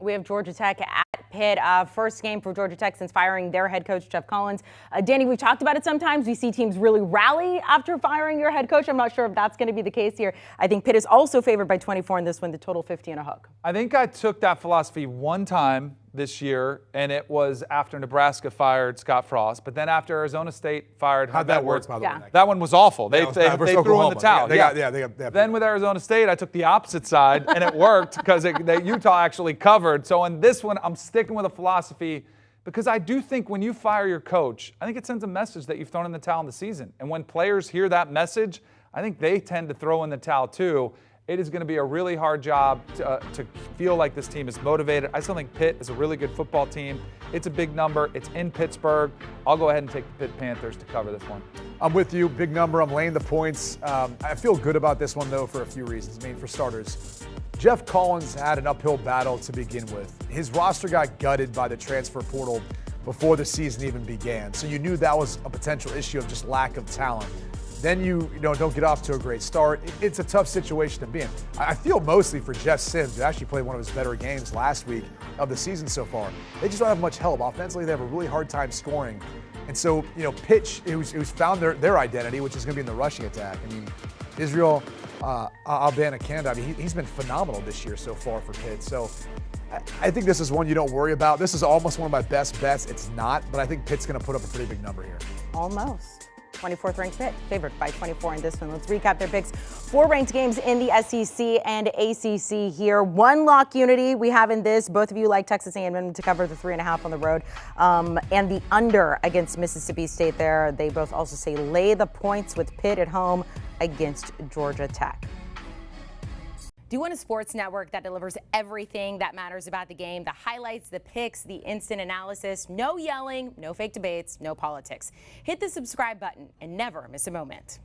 we have Georgia Tech at Pitt. First game for Georgia Tech since firing their head coach, Jeff Collins. Danny, we've talked about it sometimes. We see teams really rally after firing your head coach. I'm not sure if that's going to be the case here. I think Pitt is also favored by 24 in this one, the total 50 and a hook. I think I took that philosophy one time this year, and it was after Nebraska fired Scott Frost. But then after Arizona State fired, how'd that work, by the way? That one was awful. They threw in the towel. Then with Arizona State, I took the opposite side, and it worked because Utah actually covered. So in this one, I'm sticking with a philosophy because I do think when you fire your coach, I think it sends a message that you've thrown in the towel in the season. And when players hear that message, I think they tend to throw in the towel too. It is going to be a really hard job to feel like this team is motivated. I still think Pitt is a really good football team. It's a big number. It's in Pittsburgh. I'll go ahead and take the Pitt Panthers to cover this one. I'm with you. Big number. I'm laying the points. I feel good about this one, though, for a few reasons. I mean, for starters, Jeff Collins had an uphill battle to begin with. His roster got gutted by the transfer portal before the season even began. So you knew that was a potential issue of just lack of talent. Then you don't get off to a great start. It's a tough situation to be in. I feel mostly for Jeff Sims, who actually played one of his better games last week of the season so far. They just don't have much help. Offensively, they have a really hard time scoring. And so, Pitt, who's found their identity, which is going to be in the rushing attack. I mean, Israel Abanikanda, he's been phenomenal this year so far for Pitt. So I think this is one you don't worry about. This is almost one of my best bets. It's not, but I think Pitt's going to put up a pretty big number here. Almost. 24th ranked Pitt, favored by 24 in this one. Let's recap their picks. 4 ranked games in the SEC and ACC here. One lock unity we have in this. Both of you like Texas A&M to cover the 3.5 on the road. And the under against Mississippi State there. They both also say lay the points with Pitt at home against Georgia Tech. Do you want a sports network that delivers everything that matters about the game? The highlights, the picks, the instant analysis, no yelling, no fake debates, no politics. Hit the subscribe button and never miss a moment.